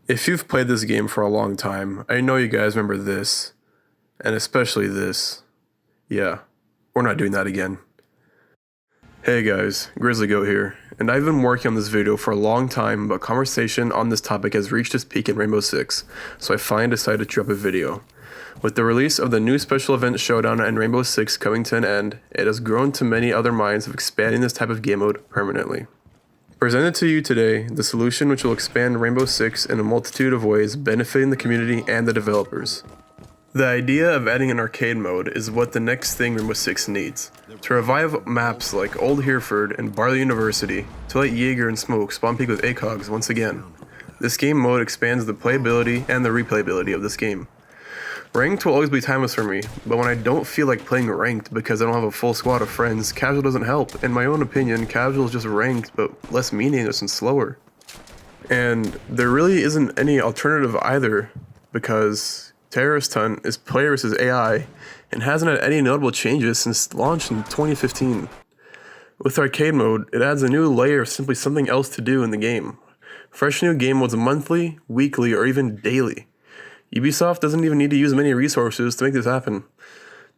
If you've played this game for a long time, I know you guys remember this, and especially this. Yeah, we're not doing that again. Hey guys, GrizzzlyGoat here, and I've been working on this video for a long time, but conversation on this topic has reached its peak in Rainbow Six, so I finally decided to drop a video. With the release of the new special event Showdown and Rainbow Six coming to an end, it has grown to many other minds of expanding this type of game mode permanently. Presented to you today, the solution which will expand Rainbow Six in a multitude of ways benefiting the community and the developers. The idea of adding an arcade mode is what the next thing Rainbow Six needs. To revive maps like Old Hereford and Barley University, to let Jaeger and Smoke spawn peak with ACOGs once again. This game mode expands the playability and the replayability of this game. Ranked will always be timeless for me, but when I don't feel like playing ranked because I don't have a full squad of friends, casual doesn't help. In my own opinion, casual is just ranked, but less meaningless and slower. And there really isn't any alternative either, because Terrorist Hunt is player versus AI, and hasn't had any notable changes since launch in 2015. With arcade mode, it adds a new layer of simply something else to do in the game. Fresh new game modes monthly, weekly, or even daily. Ubisoft doesn't even need to use many resources to make this happen.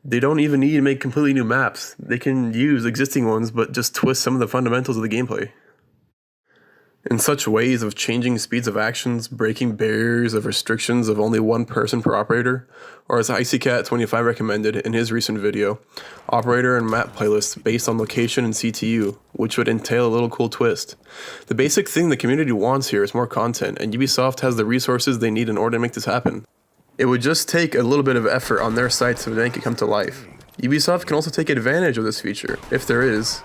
They don't even need to make completely new maps. They can use existing ones, but just twist some of the fundamentals of the gameplay. In such ways of changing speeds of actions, breaking barriers of restrictions of only one person per operator, or as IcyCat25 recommended in his recent video, operator and map playlists based on location and CTU, which would entail a little cool twist. The basic thing the community wants here is more content, and Ubisoft has the resources they need in order to make this happen. It would just take a little bit of effort on their side to make it come to life. Ubisoft can also take advantage of this feature, if there is.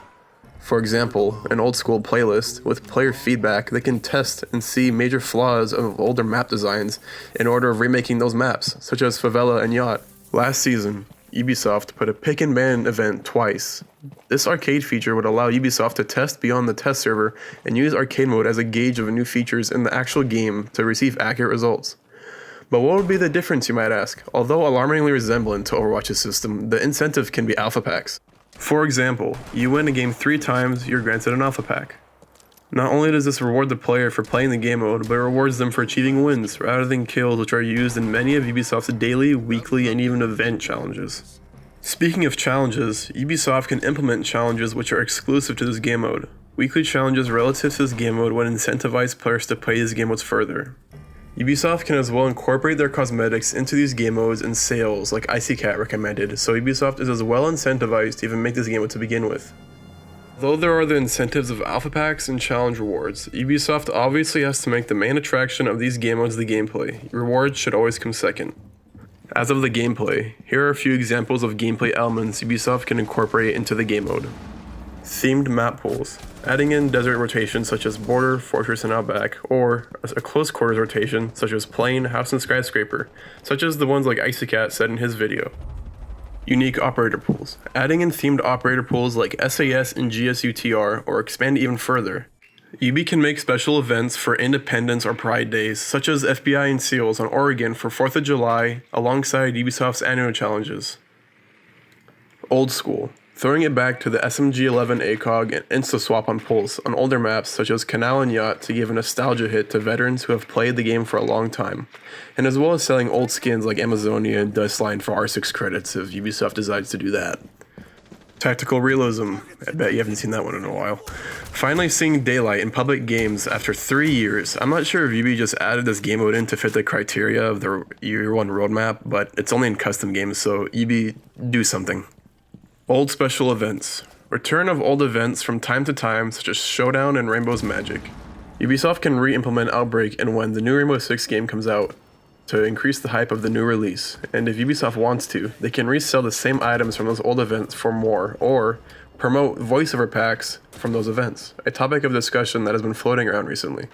For example, an old school playlist with player feedback that can test and see major flaws of older map designs in order of remaking those maps, such as Favela and Yacht. Last season, Ubisoft put a pick and ban event twice. This arcade feature would allow Ubisoft to test beyond the test server and use arcade mode as a gauge of new features in the actual game to receive accurate results. But what would be the difference, you might ask? Although alarmingly resemblant to Overwatch's system, the incentive can be alpha packs. For example, you win a game 3 times, you're granted an alpha pack. Not only does this reward the player for playing the game mode, but it rewards them for achieving wins rather than kills, which are used in many of Ubisoft's daily, weekly, and even event challenges. Speaking of challenges, Ubisoft can implement challenges which are exclusive to this game mode. Weekly challenges relative to this game mode would incentivize players to play these game modes further. Ubisoft can as well incorporate their cosmetics into these game modes and sales like IcyCat recommended, so Ubisoft is as well incentivized to even make this game mode to begin with. Though there are the incentives of alpha packs and challenge rewards, Ubisoft obviously has to make the main attraction of these game modes the gameplay. Rewards should always come second. As of the gameplay, here are a few examples of gameplay elements Ubisoft can incorporate into the game mode. Themed map pools, adding in desert rotations such as border, fortress, and outback, or a close quarters rotation such as plain, house, and skyscraper, such as the ones like IcyCat said in his video. Unique operator pools, adding in themed operator pools like SAS and GSUTR, or expand even further. Ubi can make special events for Independence or Pride Days, such as FBI and SEALs on Oregon for 4th of July, alongside Ubisoft's annual challenges. Old school, throwing it back to the SMG-11 ACOG and insta-swap on pulls on older maps such as Canal and Yacht to give a nostalgia hit to veterans who have played the game for a long time, and as well as selling old skins like Amazonia and Dustline for R6 credits if Ubisoft decides to do that. Tactical realism, I bet you haven't seen that one in a while. Finally seeing daylight in public games after 3 years. I'm not sure if Ubi just added this game mode in to fit the criteria of the Year 1 roadmap, but it's only in custom games, so Ubi, do something. Old special events. Return of old events from time to time such as Showdown and Rainbow's Magic. Ubisoft can re-implement Outbreak and when the new Rainbow Six game comes out to increase the hype of the new release, and if Ubisoft wants to, they can resell the same items from those old events for more, or promote voiceover packs from those events, a topic of discussion that has been floating around recently.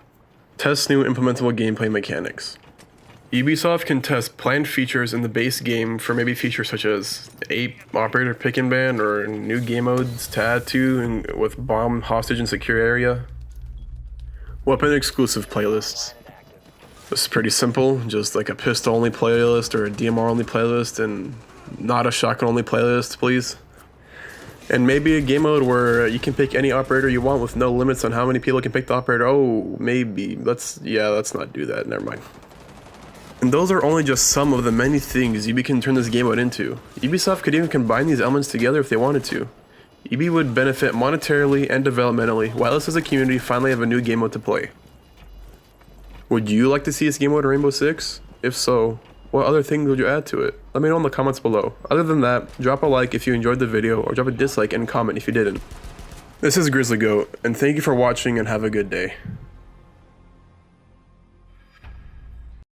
Test new implementable gameplay mechanics. Ubisoft can test planned features in the base game for maybe features such as Ape, Operator Pick and Ban, or new game modes, Tattoo, and with Bomb, Hostage, and Secure Area. Weapon exclusive playlists. This is pretty simple, just like a pistol only playlist or a DMR only playlist, and not a shotgun only playlist, please. And maybe a game mode where you can pick any operator you want with no limits on how many people can pick the operator. Oh, maybe. Let's not do that. Never mind. And those are only just some of the many things EB can turn this game mode into. Ubisoft could even combine these elements together if they wanted to. EB would benefit monetarily and developmentally, while us as a community finally have a new game mode to play. Would you like to see this game mode in Rainbow Six? If so, what other things would you add to it? Let me know in the comments below. Other than that, drop a like if you enjoyed the video, or drop a dislike and comment if you didn't. This is GrizzzlyGoat, and thank you for watching and have a good day.